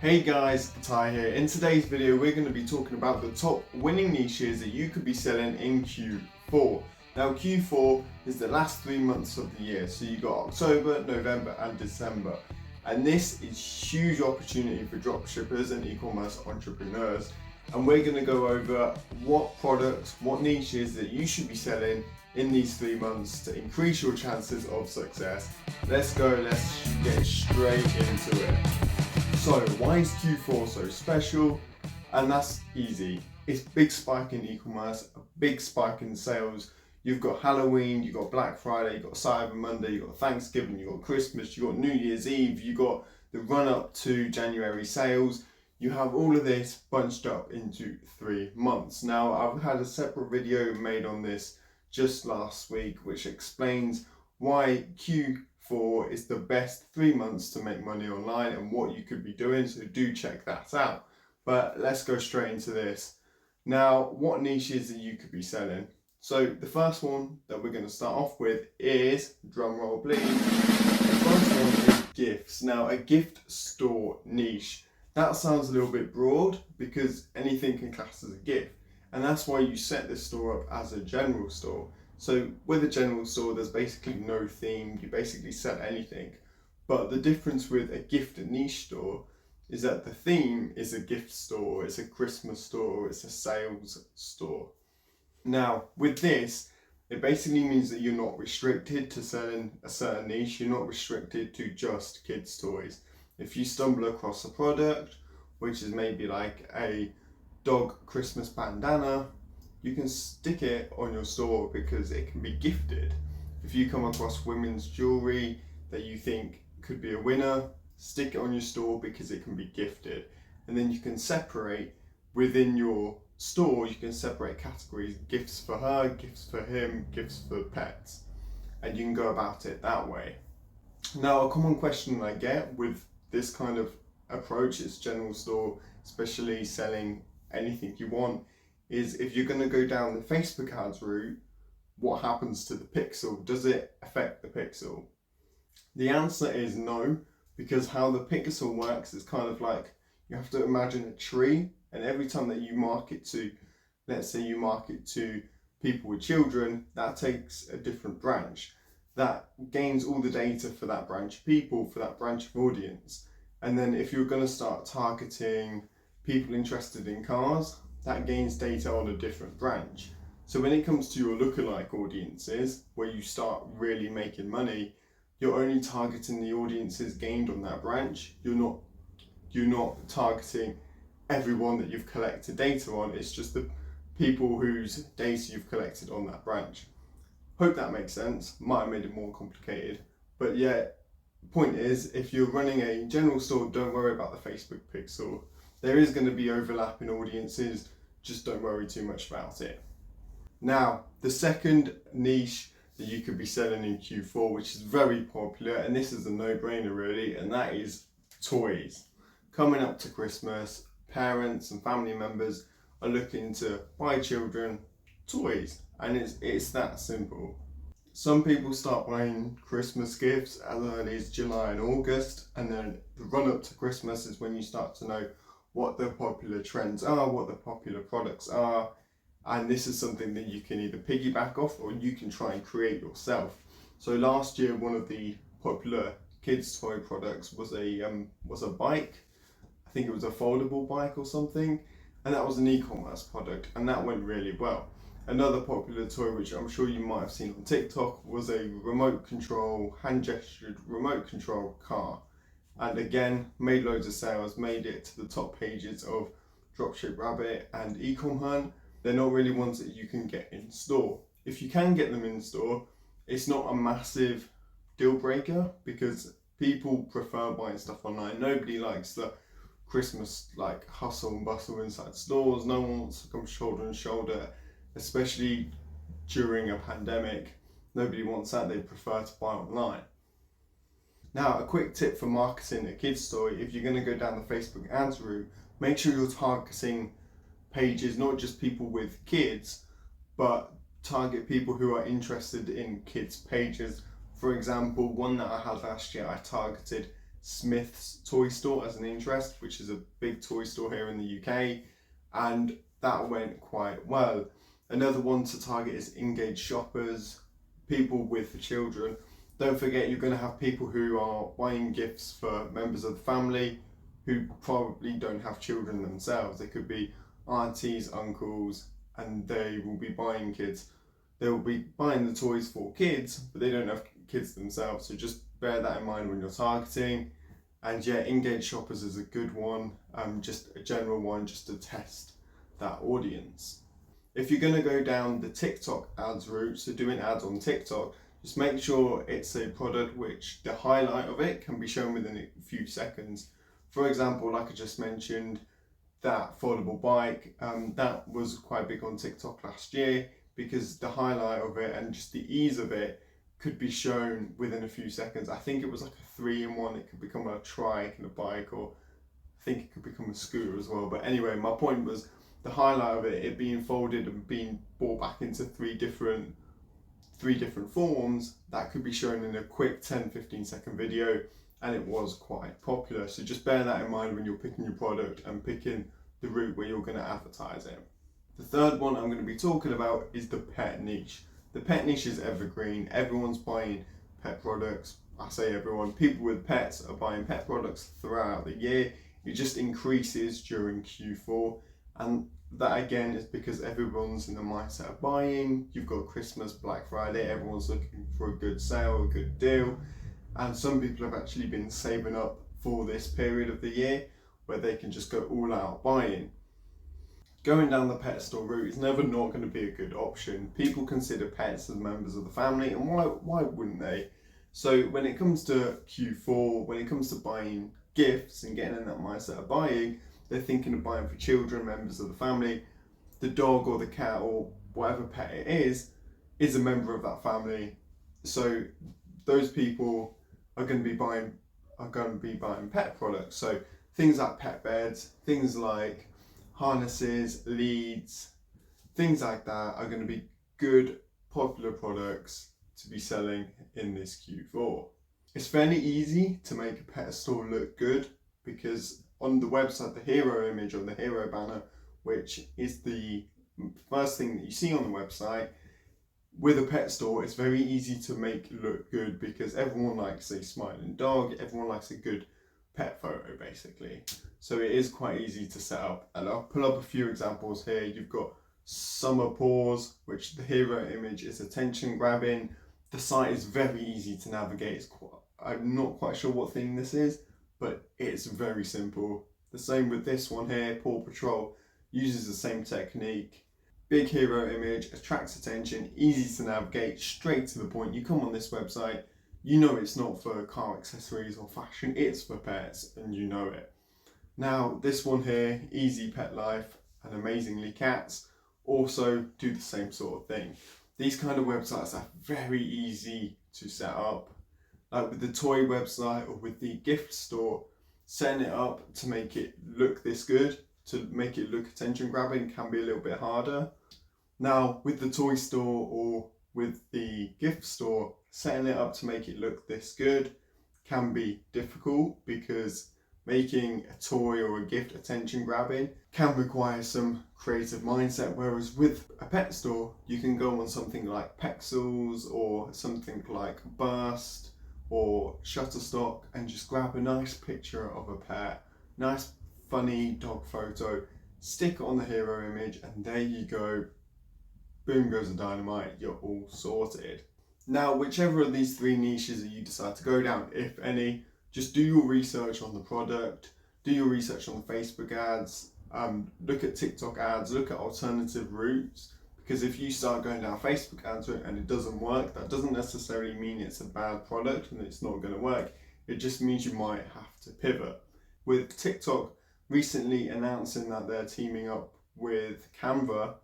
Hey guys, Ty here. In today's video, we're going to be talking about the top winning niches that you could be selling in Q4. Now, Q4 is the last 3 months of the year, so you got October, November, and December. And this is huge opportunity for dropshippers and e-commerce entrepreneurs. And we're going to go over what products, what niches that you should be selling in these 3 months to increase your chances of success. Let's get straight into it. So why is Q4 so special? And that's easy. It's a big spike in e-commerce, a big spike in sales. You've got Halloween, you've got Black Friday, you've got Cyber Monday, you've got Thanksgiving, you've got Christmas, you've got New Year's Eve, you've got the run up to January sales. You have all of this bunched up into 3 months. Now, I've had a separate video made on this just last week, which explains why Q4 is the best 3 months to make money online and what you could be doing, so do check that out. But let's go straight into this. Now, what niches that you could be selling? So the first one that we're going to start off with is, drumroll please, the first one is gifts. Now, a gift store niche, that sounds a little bit broad because anything can class as a gift, and that's why you set this store up as a general store. So with a general store, there's basically no theme, you basically sell anything. But the difference with a gift niche store is that the theme is a gift store, it's a Christmas store, it's a sales store. Now, with this, it basically means that you're not restricted to selling a certain niche, you're not restricted to just kids' toys. If you stumble across a product, which is maybe like a dog Christmas bandana, you can stick it on your store because it can be gifted. If you come across women's jewelry that you think could be a winner, stick it on your store because it can be gifted. And then you can separate within your store, you can separate categories: gifts for her, gifts for him, gifts for pets, and you can go about it that way. Now, a common question I get with this kind of approach, is general store, especially selling anything you want, is if you're going to go down the Facebook ads route, what happens to the pixel? Does it affect the pixel? The answer is no, because how the pixel works is kind of like, you have to imagine a tree, and every time that you market to, let's say you market to people with children, that takes a different branch. That gains all the data for that branch of people, for that branch of audience. And then if you're going to start targeting people interested in cars, that gains data on a different branch. So when it comes to your lookalike audiences, where you start really making money, you're only targeting the audiences gained on that branch. You're not targeting everyone that you've collected data on. It's just the people whose data you've collected on that branch. Hope that makes sense. Might have made it more complicated, but yeah, the point is, if you're running a general store, don't worry about the Facebook pixel. There is going to be overlap in audiences, just don't worry too much about it. Now, the second niche that you could be selling in Q4, which is very popular, and this is a no-brainer really, and that is toys. Coming up to Christmas, parents and family members are looking to buy children toys, and it's that simple. Some people start buying Christmas gifts as early as July and August, and then the run up to Christmas is when you start to know what the popular trends are, what the popular products are, and this is something that you can either piggyback off or you can try and create yourself. So last year, one of the popular kids toy products was a bike. I think it was a foldable bike or something, and that was an e-commerce product, and that went really well. Another popular toy, which I'm sure you might have seen on TikTok, was a remote control, hand gestured remote control car. And again, made loads of sales, made it to the top pages of Dropship Rabbit and Ecom Hunt. They're not really ones that you can get in store. If you can get them in store, it's not a massive deal breaker because people prefer buying stuff online. Nobody likes the Christmas like hustle and bustle inside stores. No one wants to come shoulder and shoulder, especially during a pandemic. Nobody wants that, they prefer to buy online. Now, a quick tip for marketing a kids store: if you're going to go down the Facebook ads route, make sure you're targeting pages, not just people with kids, but target people who are interested in kids pages. For example, one that I had last year, I targeted Smith's toy store as an interest, which is a big toy store here in the UK, and that went quite well. Another one to target is engaged shoppers, people with children. Don't forget, you're going to have people who are buying gifts for members of the family who probably don't have children themselves. They could be aunties, uncles, and they will be buying kids. They will be buying the toys for kids, but they don't have kids themselves. So just bear that in mind when you're targeting. And yeah, engaged shoppers is a good one, just a general one, just to test that audience. If you're going to go down the TikTok ads route, so doing ads on TikTok, just make sure it's a product which the highlight of it can be shown within a few seconds. For example, like I just mentioned, that foldable bike, that was quite big on TikTok last year because the highlight of it and just the ease of it could be shown within a few seconds. I think it was like a 3-in-1. It could become a trike and a bike, or I think it could become a scooter as well. But anyway, my point was the highlight of it being folded and being brought back into three different forms, that could be shown in a quick 10-15 second video, and it was quite popular. So just bear that in mind when you're picking your product and picking the route where you're going to advertise it. The third one I'm going to be talking about is the pet niche. The pet niche is evergreen. Everyone's buying pet products. I say everyone, people with pets are buying pet products throughout the year. It just increases during Q4, and that again is because everyone's in the mindset of buying. You've got Christmas, Black Friday, everyone's looking for a good sale, a good deal, and some people have actually been saving up for this period of the year where they can just go all out buying. Going down the pet store route is never not going to be a good option. People consider pets as members of the family, and why wouldn't they? So when it comes to Q4, when it comes to buying gifts and getting in that mindset of buying, they're thinking of buying for children, members of the family. The dog or the cat or whatever pet it is a member of that family. So those people are going to be buying pet products. So things like pet beds, things like harnesses, leads, things like that are going to be good, popular products to be selling in this Q4. It's fairly easy to make a pet store look good because on the website, the hero image or the hero banner, which is the first thing that you see on the website, with a pet store, it's very easy to make it look good because everyone likes a smiling dog, everyone likes a good pet photo basically. So it is quite easy to set up, and I'll pull up a few examples here. You've got summer paws, which the hero image is attention grabbing. The site is very easy to navigate. I'm not quite sure what thing this is, but it's very simple. The same with this one here, Paw Patrol, uses the same technique. Big hero image, attracts attention, easy to navigate, straight to the point. You come on this website, you know it's not for car accessories or fashion, it's for pets, and you know it. Now, this one here, Easy Pet Life and Amazingly Cats, also do the same sort of thing. These kind of websites are very easy to set up. Like with the toy website or with the gift store, setting it up to make it look this good, to make it look attention grabbing, can be a little bit harder. Now, with the toy store or with the gift store, setting it up to make it look this good can be difficult because making a toy or a gift attention grabbing can require some creative mindset, whereas with a pet store, you can go on something like Pexels or something like Burst or Shutterstock and just grab a nice picture of a pet, nice funny dog photo, stick it on the hero image, and there you go. Boom goes the dynamite, you're all sorted. Now, whichever of these three niches that you decide to go down, if any, just do your research on the product, do your research on the Facebook ads, look at TikTok ads, look at alternative routes, because if you start going down Facebook ads and it doesn't work, that doesn't necessarily mean it's a bad product and it's not going to work. It just means you might have to pivot. With TikTok recently announcing that they're teaming up with Canva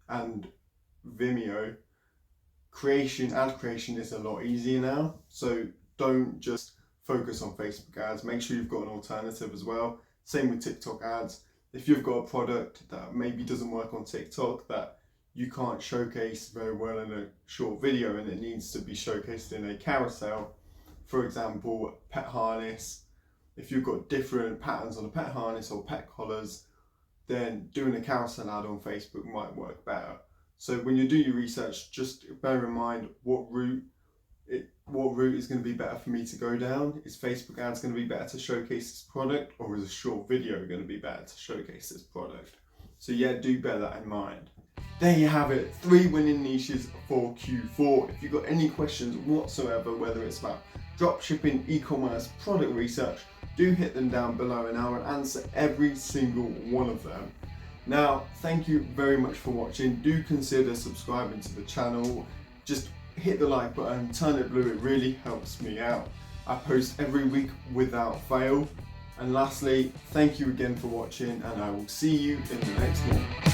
and Vimeo, ad creation is a lot easier now. So don't just focus on Facebook ads, make sure you've got an alternative as well. Same with TikTok ads. If you've got a product that maybe doesn't work on TikTok, that you can't showcase very well in a short video and it needs to be showcased in a carousel, for example, pet harness, if you've got different patterns on a pet harness or pet collars, then doing a carousel ad on Facebook might work better. So when you do your research, just bear in mind what route is going to be better for me to go down. Is Facebook ads going to be better to showcase this product, or is a short video going to be better to showcase this product? So yeah, do bear that in mind. There you have it, 3 winning niches for Q4. If you've got any questions whatsoever, whether it's about dropshipping, e-commerce, product research, do hit them down below and I will answer every single one of them. Now, thank you very much for watching. Do consider subscribing to the channel. Just hit the like button, turn it blue, it really helps me out. I post every week without fail. And lastly, thank you again for watching, and I will see you in the next one.